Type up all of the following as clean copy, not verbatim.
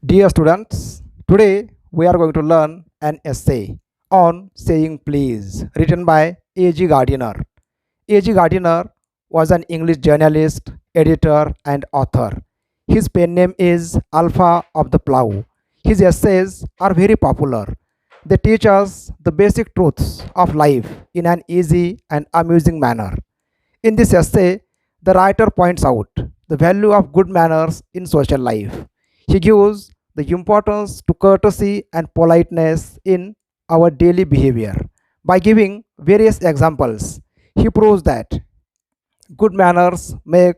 Dear students, today we are going to learn an essay on saying please written by A.G. Gardiner. A.G. Gardiner was an English journalist, editor, and author. His pen name is Alpha of the Plough. His essays are very popular. They teach us the basic truths of life in an easy and amusing manner. In this essay, the writer points out the value of good manners in social life. He gives the importance to courtesy and politeness in our daily behavior. By giving various examples, he proves that good manners make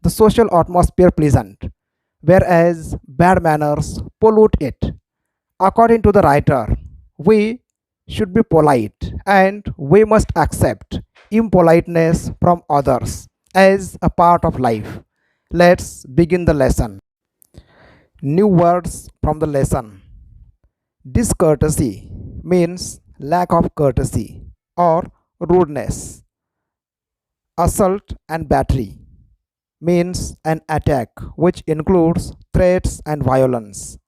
the social atmosphere pleasant, whereas bad manners pollute it. According to the writer, we should be polite and we must accept impoliteness from others as a part of life. Let's begin the lesson. New words from the lesson. Discourtesy means lack of courtesy or rudeness. Assault and battery means an attack which includes threats and violence.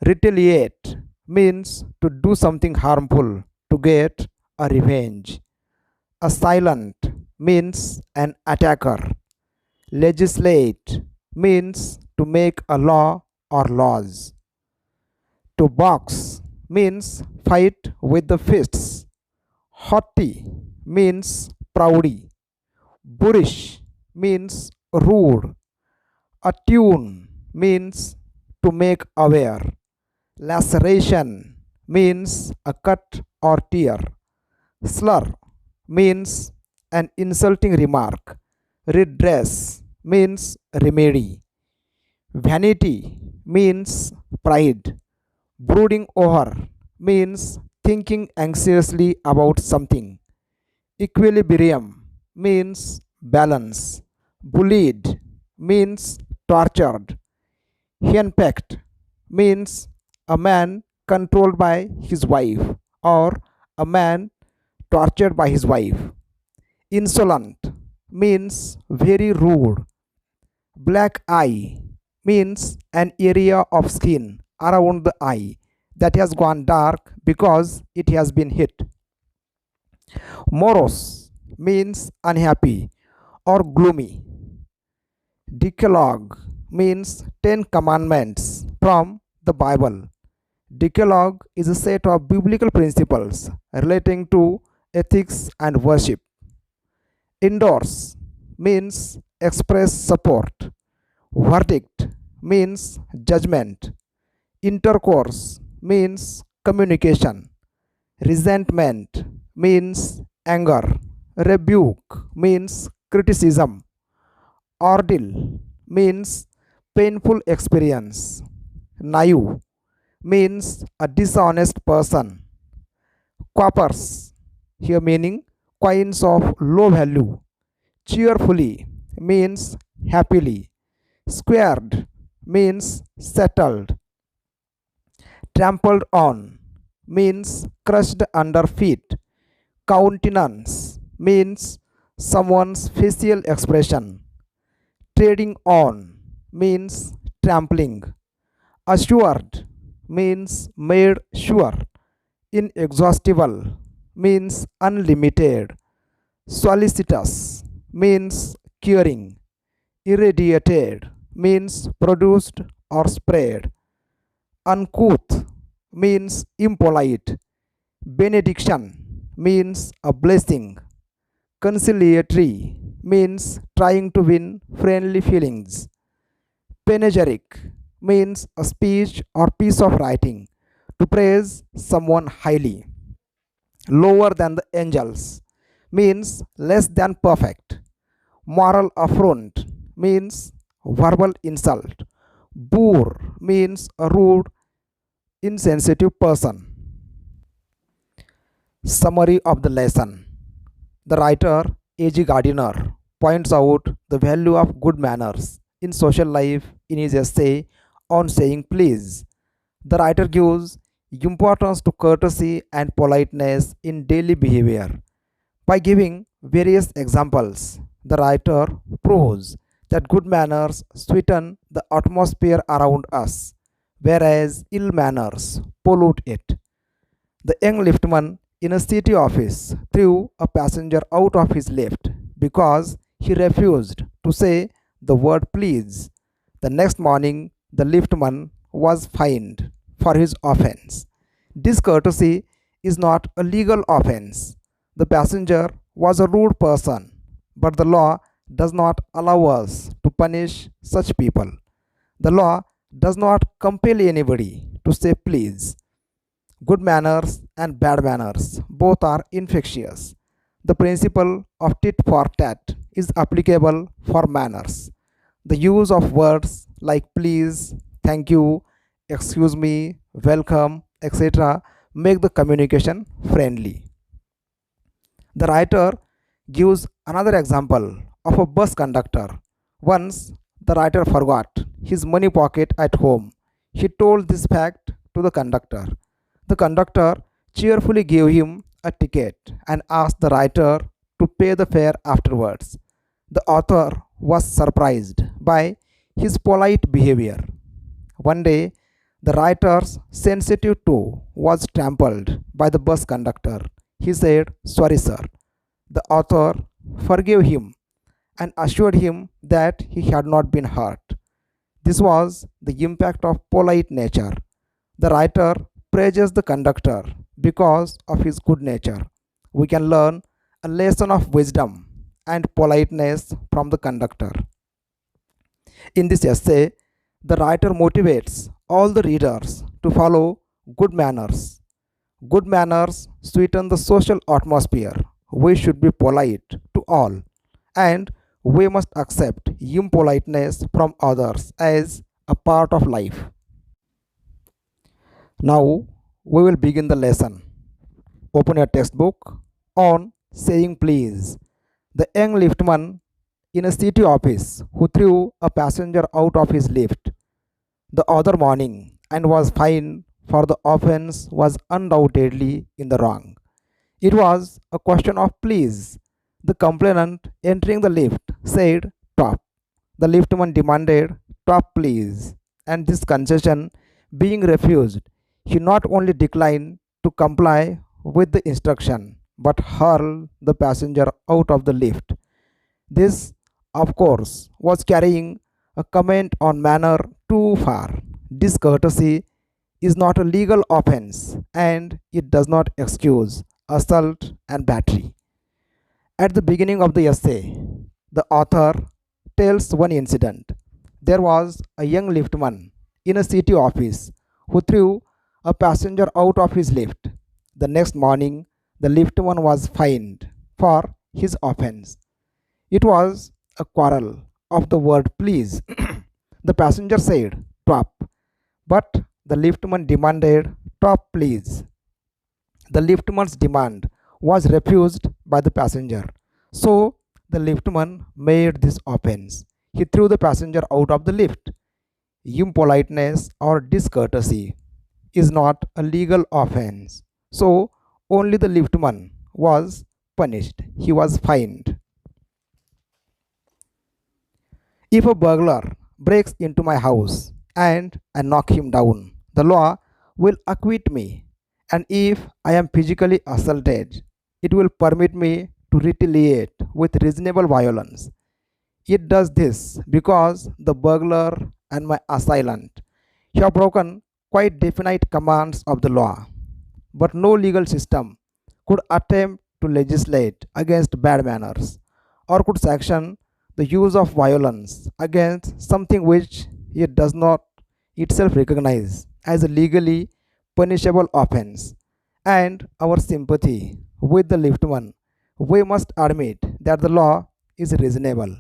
Retaliate means to do something harmful to get a revenge. Assailant means an attacker. Legislate means to make a law or laws. To box means fight with the fists. Haughty means proudy. Boorish means rude. Attune means to make aware. Laceration means a cut or tear. Slur means an insulting remark. Redress means remedy. Vanity means pride. Brooding over means thinking anxiously about something. Equilibrium means balance. Bullied means tortured. Henpecked means a man controlled by his wife or a man tortured by his wife. Insolent means very rude. Black eye means an area of skin around the eye that has gone dark because it has been hit. Morose means unhappy or gloomy. Decalogue means 10 commandments from the Bible. Decalogue is a set of biblical principles relating to ethics and worship. Endorse means express support. Verdict means judgment. Intercourse means communication. Resentment means anger. Rebuke means criticism. Ordeal means painful experience. Naive means a dishonest person. Coppers, here meaning coins of low value. Cheerfully means happily. Squared means settled. Trampled on means crushed under feet. Countenance means someone's facial expression. Trading on means trampling. Assured means made sure. Inexhaustible means unlimited. Solicitous means curing. Irradiated means produced or spread. Uncouth means impolite. Benediction means a blessing. Conciliatory means trying to win friendly feelings. Panegyric means a speech or piece of writing to praise someone highly. Lower than the angels means less than perfect. Moral affront means verbal insult. Boor means a rude, insensitive person. Summary of the lesson. The writer A.G. Gardiner points out the value of good manners in social life in his essay on saying please. The writer gives importance to courtesy and politeness in daily behavior. By giving various examples, the writer proves that good manners sweeten the atmosphere around us, whereas ill manners pollute it. The young liftman in a city office threw a passenger out of his lift because he refused to say the word please. The next morning, the liftman was fined for his offense. Discourtesy is not a legal offense. The passenger was a rude person, but the law does not allow us to punish such people. The law does not compel anybody to say please. Good manners and bad manners both are infectious. The principle of tit for tat is applicable for manners. The use of words like please, thank you, excuse me, welcome, etc. make the communication friendly. The writer gives another example of a bus conductor. Once the writer forgot his money pocket at home. He told this fact to the conductor. The conductor cheerfully gave him a ticket and asked the writer to pay the fare afterwards. The author was surprised by his polite behavior. One day, the writer's sensitive toe was trampled by the bus conductor. He said, "Sorry, sir." The author forgave him and assured him that he had not been hurt. This was the impact of polite nature. The writer praises the conductor because of his good nature. We can learn a lesson of wisdom and politeness from the conductor. In this essay, the writer motivates all the readers to follow good manners. Good manners sweeten the social atmosphere. We should be polite to all, and we must accept impoliteness from others as a part of life. Now we will begin the lesson. Open your textbook on saying please. The young liftman in a city office who threw a passenger out of his lift the other morning and was fined for the offense was undoubtedly in the wrong. It was a question of please. The complainant entering the lift said top. The liftman demanded top please, and this concession being refused, he not only declined to comply with the instruction but hurled the passenger out of the lift. This, of course, was carrying a comment on manner too far. Discourtesy is not a legal offense and it does not excuse assault and battery. At the beginning of the essay, the author tells one incident. There was a young liftman in a city office who threw a passenger out of his lift. The next morning, the liftman was fined for his offense. It was a quarrel of the word please. The passenger said top, but the liftman demanded top please. The liftman's demand was refused by the passenger. So the liftman made this offense. He threw the passenger out of the lift. Impoliteness or discourtesy is not a legal offense. So only the liftman was punished. He was fined. If a burglar breaks into my house and I knock him down, the law will acquit me. And if I am physically assaulted, it will permit me to retaliate with reasonable violence. It does this because the burglar and my assailant have broken quite definite commands of the law. But no legal system could attempt to legislate against bad manners or could sanction the use of violence against something which it does not itself recognize as a legally punishable offense. And our sympathy with the liftman, we must admit that the law is reasonable.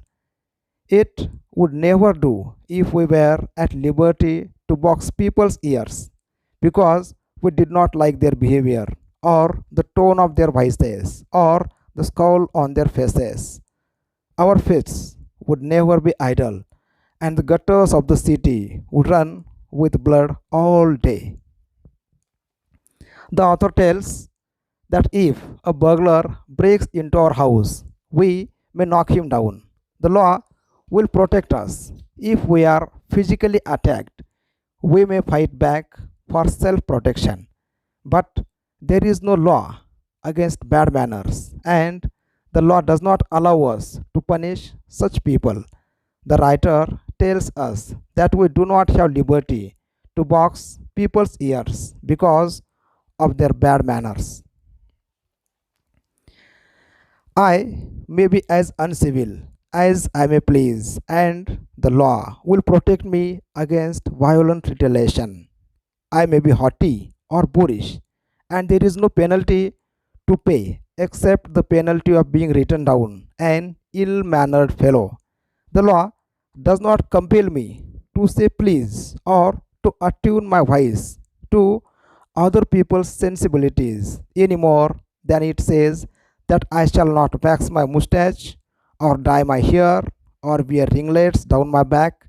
It would never do if we were at liberty to box people's ears because we did not like their behavior or the tone of their voices or the scowl on their faces. Our fists would never be idle and the gutters of the city would run with blood all day. The author tells that if a burglar breaks into our house, we may knock him down. The law will protect us if we are physically attacked. We may fight back for self protection, but there is no law against bad manners, and the law does not allow us to punish such people. The writer tells us that we do not have liberty to box people's ears because of their bad manners. I may be as uncivil as I may please, and the law will protect me against violent retaliation. I may be haughty or boorish, and there is no penalty to pay except the penalty of being written down an ill mannered fellow. The law does not compel me to say please or to attune my voice to other people's sensibilities any more than it says that I shall not wax my mustache or dye my hair or wear ringlets down my back.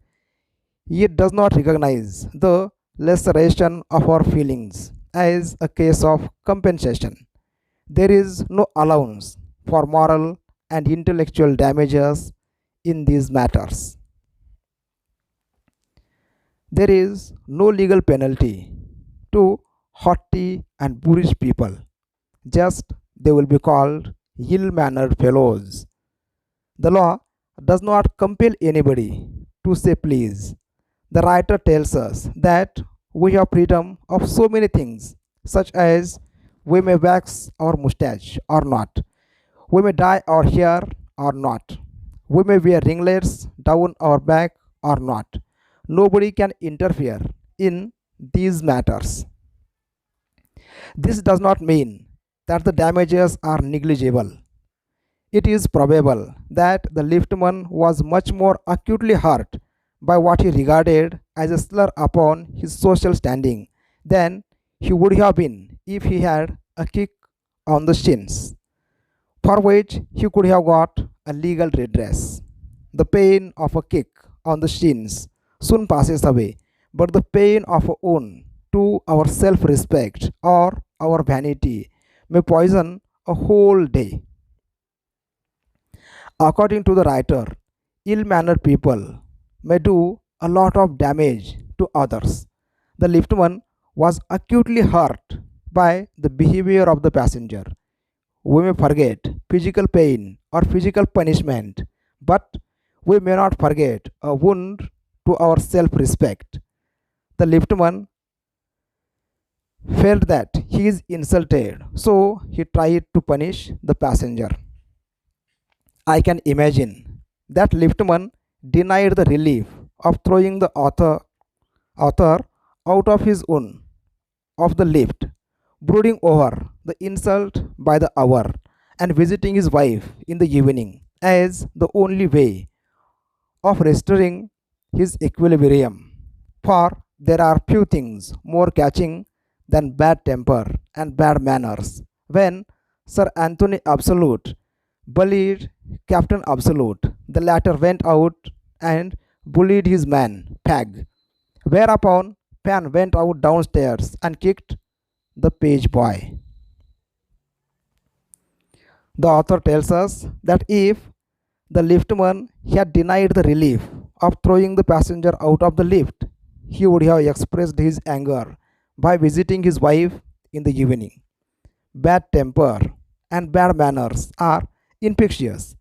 It does not recognize the laceration of our feelings as a case of compensation. There is no allowance for moral and intellectual damages in these matters. There is no legal penalty to haughty and boorish people, just they will be called ill mannered fellows. The law does not compel anybody to say please. The writer tells us that we have freedom of so many things, such as we may wax our mustache or not, we may dye our hair or not, we may wear ringlets down our back or not. Nobody can interfere in these matters. This does not mean that the damages are negligible. It is probable that the liftman was much more acutely hurt by what he regarded as a slur upon his social standing than he would have been if he had a kick on the shins, for which he could have got a legal redress. The pain of a kick on the shins soon passes away, but the pain of a wound to our self respect or our vanity may poison a whole day. According to the writer, ill mannered people may do a lot of damage to others. The liftman was acutely hurt by the behavior of the passenger. We may forget physical pain or physical punishment, but we may not forget a wound to our self respect. The liftman felt that he is insulted, so he tried to punish the passenger. I can imagine that liftman denied the relief of throwing the author out of his own of the lift, brooding over the insult by the hour, and visiting his wife in the evening as the only way of restoring his equilibrium. For there are few things more catching than bad temper and bad manners. When Sir Anthony Absolute bullied Captain Absolute, the latter went out and bullied his man, Peg, whereupon Pan went out downstairs and kicked the page boy. The author tells us that if the liftman had denied the relief of throwing the passenger out of the lift, he would have expressed his anger by visiting his wife in the evening. Bad temper and bad manners are infectious.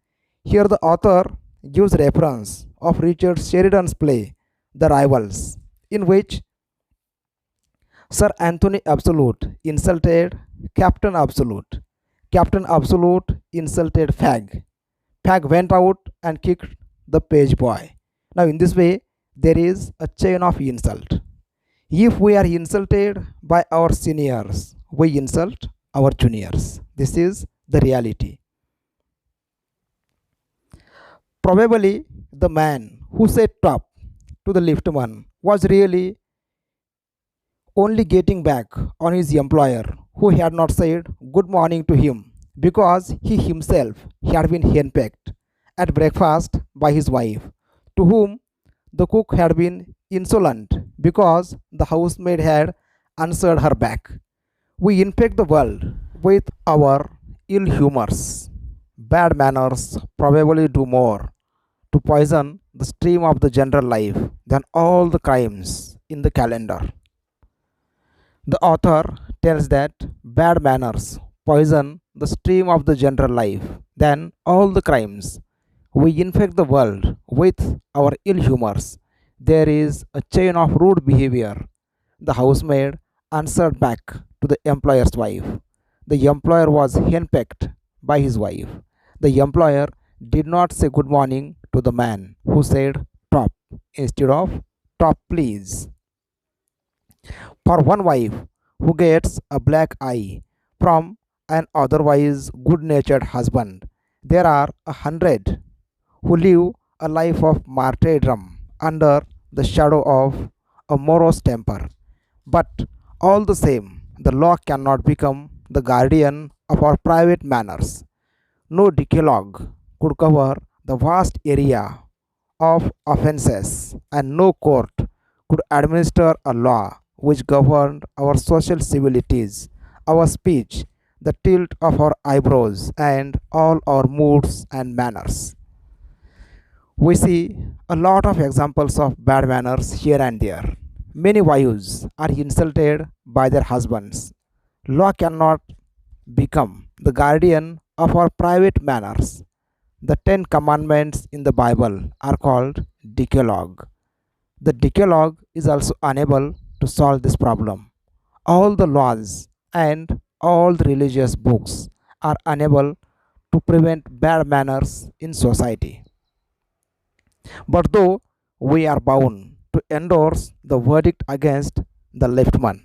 Here the author gives reference of Richard Sheridan's play The Rivals, in which Sir Anthony Absolute insulted Captain Absolute. Captain Absolute insulted Fag. Fag went out and kicked the page boy. Now, in this way, there is a chain of insult. If we are insulted by our seniors, we insult our juniors. This is the reality. Probably the man who said top to the liftman was really only getting back on his employer who had not said good morning to him because he himself had been henpecked at breakfast by his wife, to whom the cook had been insolent because the housemaid had answered her back. We infect the world with our ill humors. Bad manners probably do more to poison the stream of the general life than all the crimes in the calendar. The author tells that bad manners poison the stream of the general life, then all the crimes. We infect the world with our ill humors. There is a chain of rude behavior. The housemaid answered back to the employer's wife. The employer was henpecked by his wife. The employer did not say good morning to the man who said top instead of top please. For one wife who gets a black eye from an otherwise good natured husband, there are 100 who live a life of martyrdom under the shadow of a morose temper. But all the same, the law cannot become the guardian of our private manners. No decalogue could cover the vast area of offences, and no court could administer a law which governed our social civilities, our speech, the tilt of our eyebrows, and all our moods and manners. We see a lot of examples of bad manners here and there. Many wives are insulted by their husbands. Law cannot become the guardian of our private manners. The Ten Commandments in the Bible are called Decalogue. The Decalogue is also unable to solve this problem. All the laws and all the religious books are unable to prevent bad manners in society. But though we are bound to endorse the verdict against the leftman,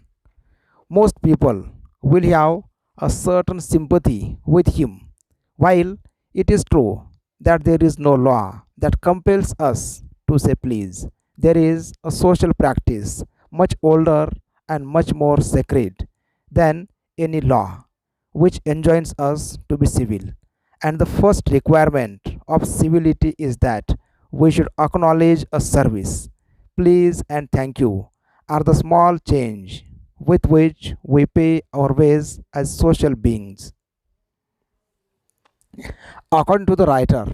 most people will have a certain sympathy with him. While it is true that there is no law that compels us to say please, there is a social practice much older and much more sacred than any law which enjoins us to be civil. And the first requirement of civility is that we should acknowledge a service. Please and thank you are the small change with which we pay our ways as social beings. According to the writer,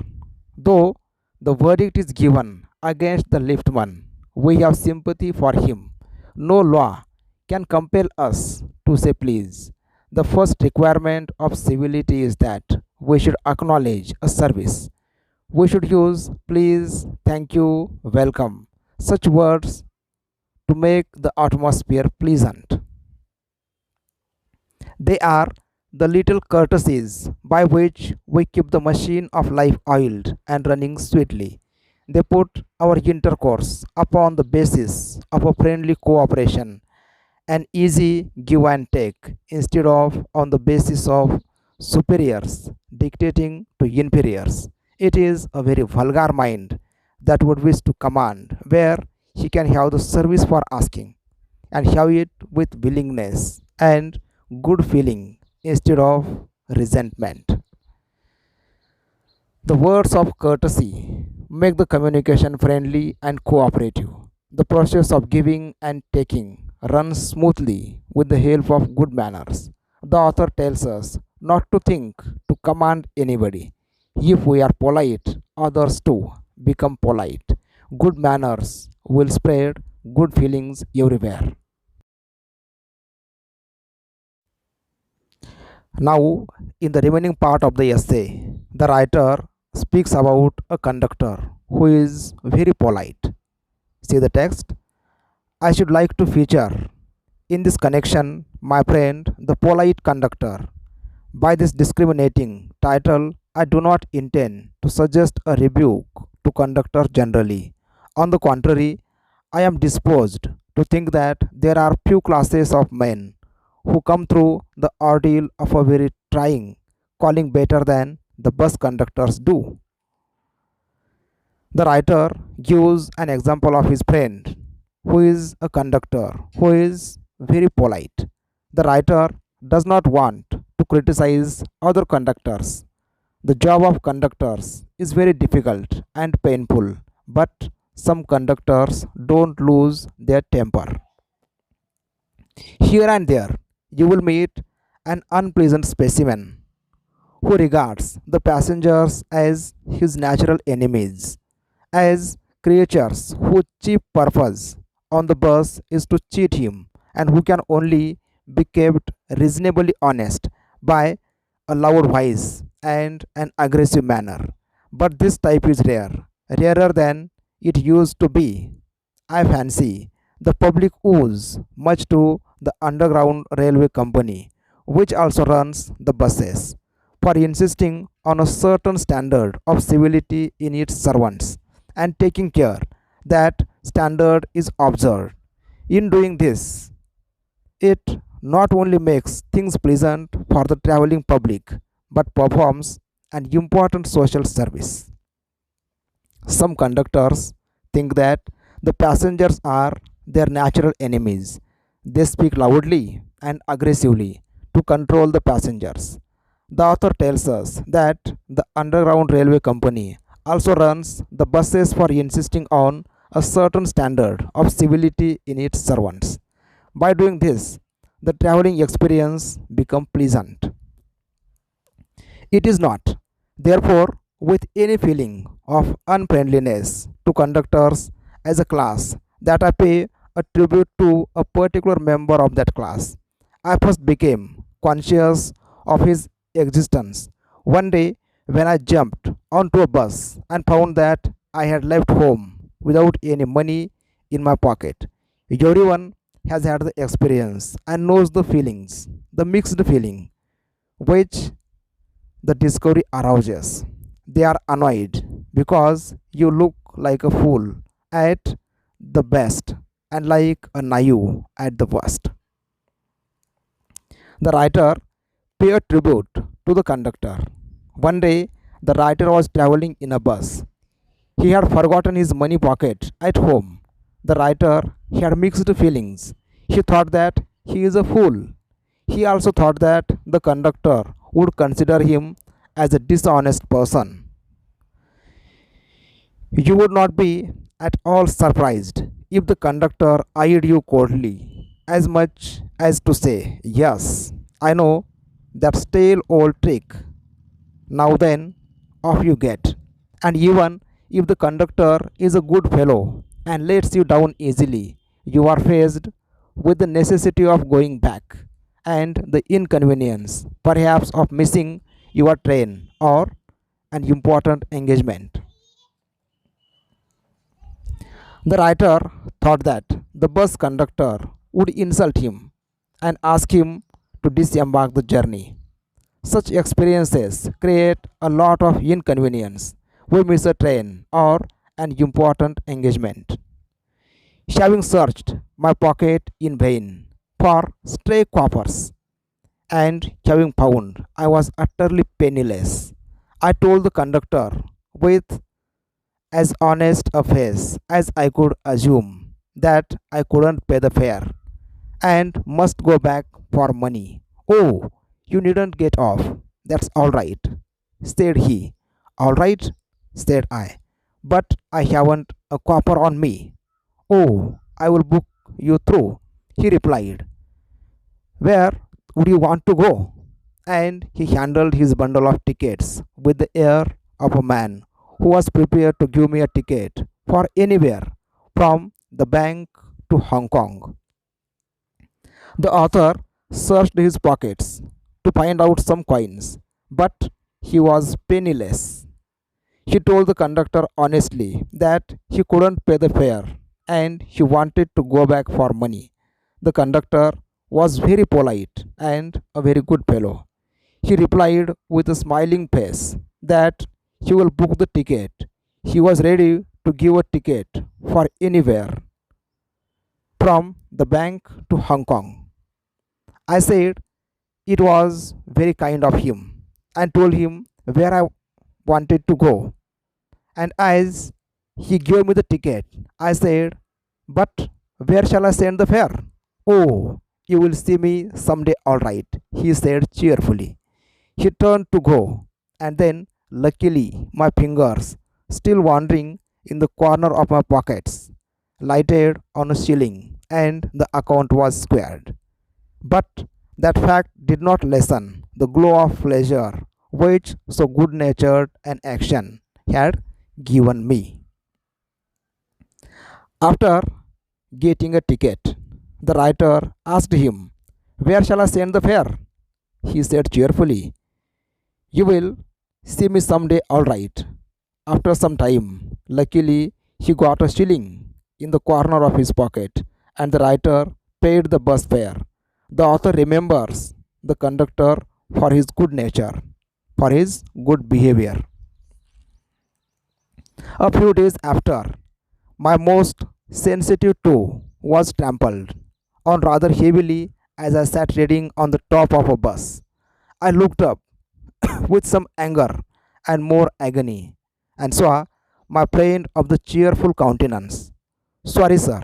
though the verdict is given against the liftman, we have sympathy for him. No law can compel us to say please. The first requirement of civility is that we should acknowledge a service. We should use please, thank you, welcome, such words to make the atmosphere pleasant. They are the little courtesies by which we keep the machine of life oiled and running sweetly. They put our intercourse upon the basis of a friendly cooperation, an easy give and take, instead of on the basis of superiors dictating to inferiors. It is a very vulgar mind that would wish to command where he can have the service for asking and have it with willingness and good feeling instead of resentment. The words of courtesy make the communication friendly and cooperative. The process of giving and taking runs smoothly with the help of good manners. The author tells us not to think to command anybody. If we are polite, others too become polite. Good manners will spread good feelings everywhere. Now, in the remaining part of the essay, the writer speaks about a conductor who is very polite. See the text. I should like to feature in this connection my friend the polite conductor. By this discriminating title, I do not intend to suggest a rebuke to conductors generally. On the contrary, I am disposed to think that there are few classes of men who come through the ordeal of a very trying calling better than the bus conductors do. The writer gives an example of his friend who is a conductor who is very polite. The writer does not want to criticize other conductors. The job of conductors is very difficult and painful, but some conductors don't lose their temper. Here and there, you will meet an unpleasant specimen who regards the passengers as his natural enemies, as creatures whose chief purpose on the bus is to cheat him, and who can only be kept reasonably honest by a loud voice and an aggressive manner. But this type is rare, rarer than it used to be. I fancy the public owes much to the Underground Railway Company, which also runs the buses, for insisting on a certain standard of civility in its servants and taking care that standard is observed. In doing this, it not only makes things pleasant for the traveling public but performs an important social service. Some conductors think that the passengers are their natural enemies. They speak loudly and aggressively to control the passengers. The author tells us that the Underground Railway Company also runs the buses for insisting on a certain standard of civility in its servants. By doing this, the traveling experience becomes pleasant. It is not, therefore, with any feeling of unfriendliness to conductors as a class that I pay a tribute to a particular member of that class. I first became conscious of his existence one day when I jumped onto a bus and found that I had left home without any money in my pocket. Everyone has had the experience and knows the feelings, the mixed feeling which the discovery arouses. They are annoyed because you look like a fool at the best and like a naive at the worst. The writer paid tribute to the conductor. One day, the writer was traveling in a bus. He had forgotten his money pocket at home. The writer had mixed feelings. He thought that he is a fool. He also thought that the conductor would consider him as a dishonest person. You would not be at all surprised if the conductor eyed you coldly, as much as to say, "Yes, I know that stale old trick. Now then, off you get." And even if the conductor is a good fellow and lets you down easily, you are faced with the necessity of going back and the inconvenience, perhaps, of missing your train or an important engagement. The writer thought that the bus conductor would insult him and ask him to disembark the journey. Such experiences create a lot of inconvenience. We miss a train or an important engagement. Having searched my pocket in vain for stray coppers and having found I was utterly penniless, I told the conductor with as honest a face as I could assume that I couldn't pay the fare and must go back for money. "Oh, you needn't get off. That's all right," said he. "All right," said I, "but I haven't a copper on me." "Oh, I will book you through," he replied. "Where would you want to go?" And he handled his bundle of tickets with the air of a man who was prepared to give me a ticket for anywhere from the bank to Hong Kong. The author searched his pockets to find out some coins, but he was penniless. He told the conductor honestly that he couldn't pay the fare and he wanted to go back for money. The conductor was very polite and a very good fellow. He replied with a smiling face that he will book the ticket. He was ready to give a ticket for anywhere from the bank to Hong Kong. I said it was very kind of him and told him where I wanted to go. And as he gave me the ticket, I said, "But where shall I send the fare?" "Oh, you will see me someday, all right," he said cheerfully. He turned to go, and then, luckily, my fingers, still wandering in the corner of my pockets, lighted on a shilling, and the account was squared. But that fact did not lessen the glow of pleasure which so good natured an action had given me. After getting a ticket. The writer asked him, "Where shall I send the fare?" He said cheerfully, "You will see me someday, all right." After some time, luckily, he got a shilling in the corner of his pocket, and the writer paid the bus fare. The author remembers the conductor for his good nature, for his good behavior. A few days after, my most sensitive toe was trampled on rather heavily as I sat reading on the top of a bus. I looked up with some anger and more agony, and saw my friend of the cheerful countenance. "Sorry, sir,"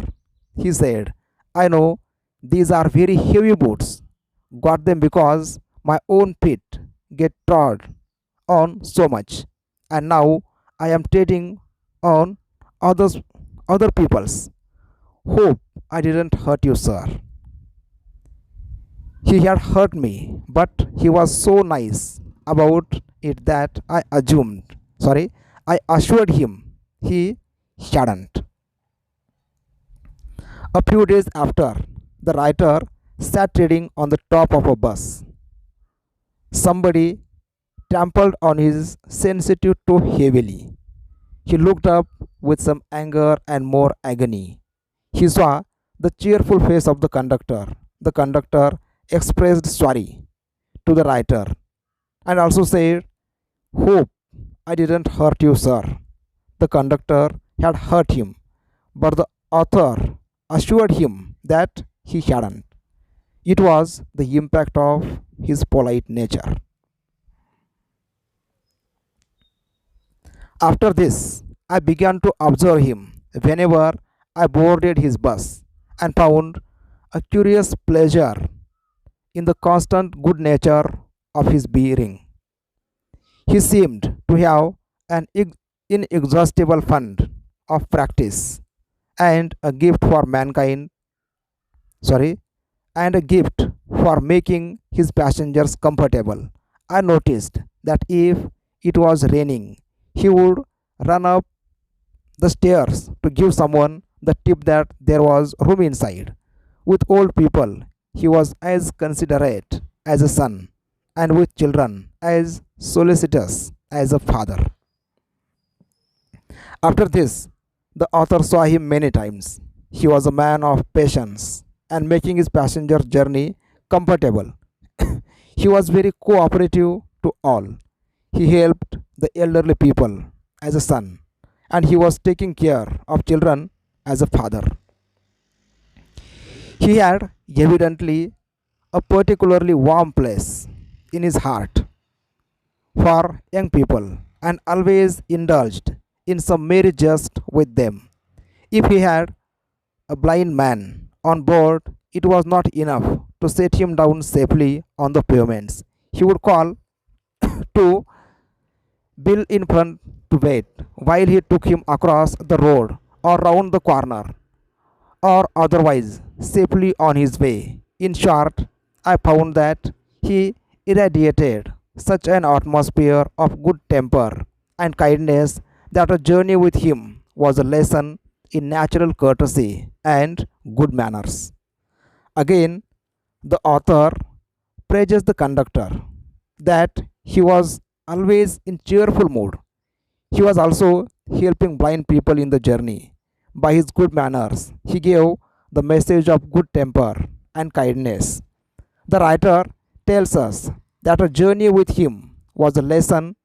he said. "I know these are very heavy boots. Got them because my own feet get trod on so much, and now I am treading on others other people's. Hope I didn't hurt you, sir." He had hurt me, but he was so nice about it that I assured him he hadn't. A few days after, the writer sat reading on the top of a bus. Somebody trampled on his sensitive toe heavily. He looked up with some anger and more agony. He saw the cheerful face of the conductor. The conductor expressed sorry to the writer and also said, "Hope I didn't hurt you, sir." The conductor had hurt him, but the author assured him that he hadn't. It was the impact of his polite nature. After this, I began to observe him whenever I boarded his bus, and found a curious pleasure in the constant good nature of his bearing. He seemed to have an inexhaustible fund of practice and a gift for mankind, sorry, and a gift for making his passengers comfortable. I noticed that if it was raining, he would run up the stairs to give someone the tip that there was room inside. With old people, he was as considerate as a son, and with children, as solicitous as a father. After this, the author saw him many times. He was a man of patience and making his passenger journey comfortable. He was very cooperative to all. He helped the elderly people as a son, and he was taking care of children as a father. He had evidently a particularly warm place in his heart for young people, and always indulged in some merry jest with them. If he had a blind man on board, it was not enough to set him down safely on the pavements. He would call to Bill in front to wait while he took him across the road or round the corner, or otherwise safely on his way. In short, I found that he irradiated such an atmosphere of good temper and kindness that a journey with him was a lesson in natural courtesy and good manners. Again, the author praises the conductor that he was always in cheerful mood. He was also helping blind people in the journey. By his good manners, he gave the message of good temper and kindness. The writer tells us that a journey with him was a lesson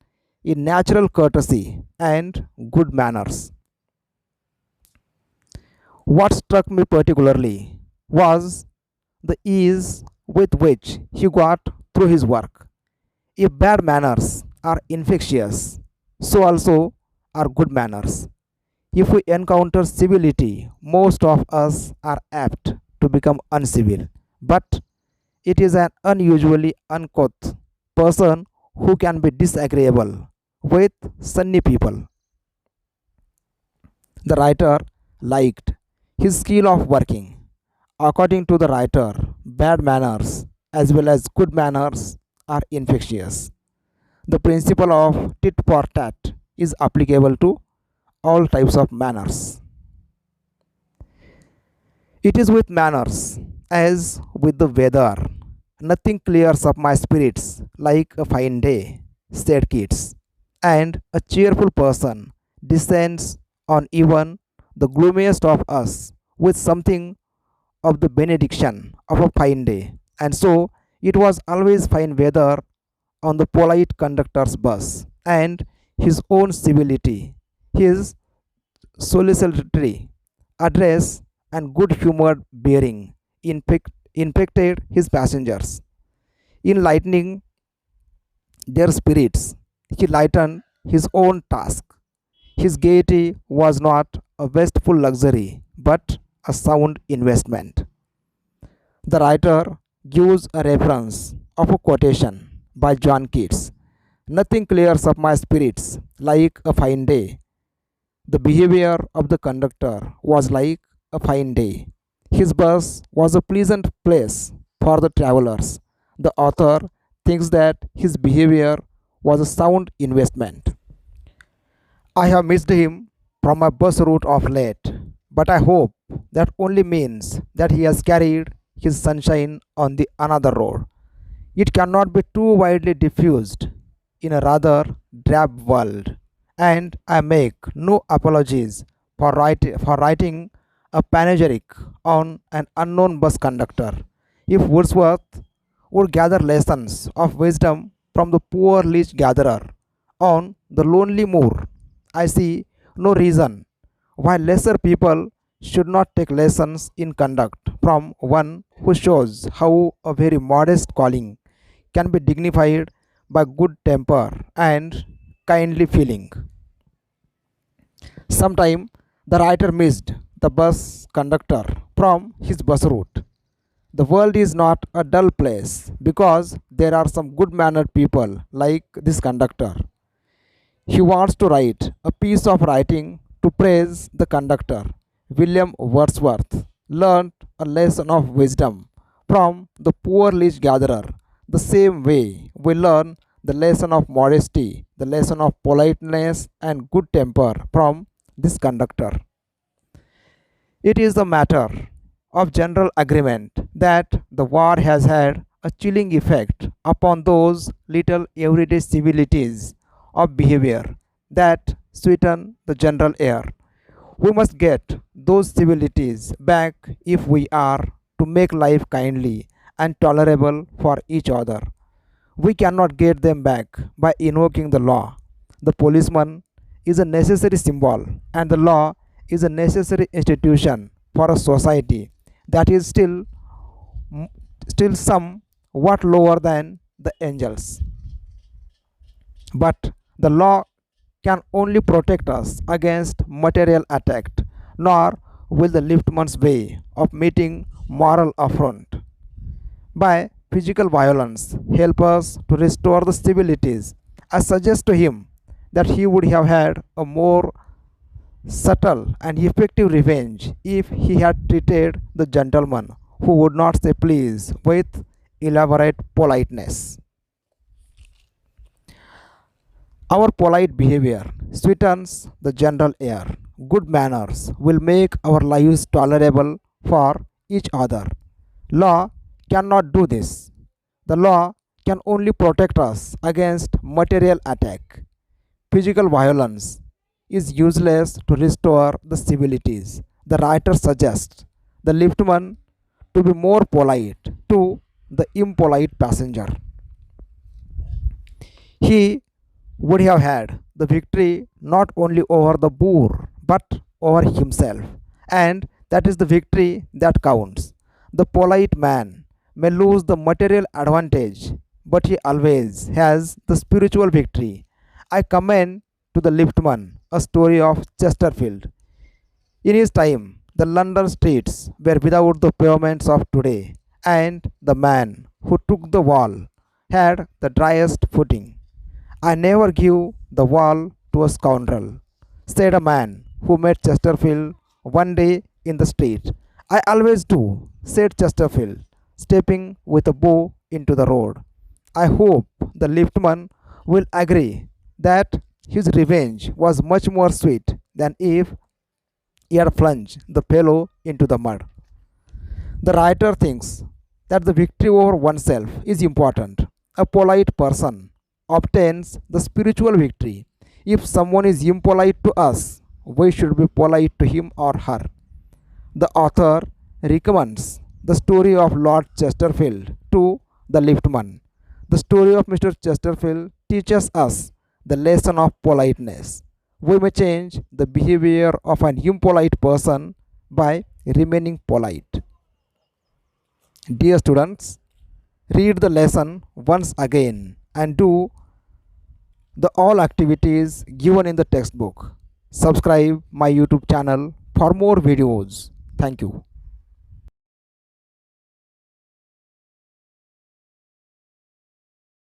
in natural courtesy and good manners. What struck me particularly was the ease with which he got through his work. If bad manners are infectious, so also are good manners. If we encounter civility, most of us are apt to become uncivil. But it is an unusually uncouth person who can be disagreeable with sunny people. The writer liked his skill of working. According to the writer, bad manners as well as good manners are infectious. The principle of tit for tat is applicable to all types of manners. It is with manners, as with the weather. Nothing clears up my spirits like a fine day, said kids. And a cheerful person descends on even the gloomiest of us with something of the benediction of a fine day. And so it was always fine weather on the polite conductor's bus, and his own civility, his solicitary address, and good humored bearing infected his passengers, enlightening their spirits. He lightened his own task. His gaiety was not a wasteful luxury, but a sound investment. The writer gives a reference of a quotation by John Keats. Nothing clears up my spirits like a fine day. The behavior of the conductor was like a fine day. His bus was a pleasant place for the travelers. The author thinks that his behavior was a sound investment. I have missed him from my bus route of late, but I hope that only means that he has carried his sunshine on the another road. It cannot be too widely diffused in a rather drab world, and I make no apologies for writing a panegyric on an unknown bus conductor. If Wordsworth would gather lessons of wisdom from the poor leech gatherer on the lonely moor, I see no reason why lesser people should not take lessons in conduct from one who shows how a very modest calling can be dignified by good temper and kindly feeling. Sometime the writer missed the bus conductor from his bus route. The world is not a dull place because there are some good mannered people like this conductor. He wants to write a piece of writing to praise the conductor. William Wordsworth learnt a lesson of wisdom from the poor leech gatherer, the same way we learn the lesson of modesty, the lesson of politeness and good temper from this conductor. It is a matter of general agreement that the war has had a chilling effect upon those little everyday civilities of behavior that sweeten the general air. We must get those civilities back if we are to make life kindly and tolerable for each other. We cannot get them back by invoking the law. The policeman is a necessary symbol, and the law is a necessary institution for a society that is still somewhat lower than the angels. But the law can only protect us against material attack, nor will the liftman's way of meeting moral affront by physical violence help us to restore the civilities. I suggest to him that he would have had a more subtle and effective revenge if he had treated the gentleman who would not say please with elaborate politeness. Our polite behavior sweetens the general air. Good manners will make our lives tolerable for each other. Law cannot do this. The law can only protect us against material attack. Physical violence is useless to restore the civilities. The writer suggests the liftman to be more polite to the impolite passenger. He would have had the victory not only over the boor but over himself, and that is the victory that counts. The polite man may lose the material advantage, but he always has the spiritual victory. I commend to the liftman a story of Chesterfield. In his time, the London streets were without the pavements of today, and the man who took the wall had the driest footing. I never give the wall to a scoundrel, said a man who met Chesterfield one day in the street. I always do, said Chesterfield, stepping with a bow into the road. I hope the liftman will agree that his revenge was much more sweet than if he had plunged the fellow into the mud. The writer thinks that the victory over oneself is important. A polite person obtains the spiritual victory. If someone is impolite to us, we should be polite to him or her. The author recommends the story of Lord Chesterfield to the liftman. The story of Mr. Chesterfield teaches us the lesson of politeness. We may change the behavior of an impolite person by remaining polite. Dear students, read the lesson once again and do the all activities given in the textbook. Subscribe my YouTube channel for more videos. Thank you.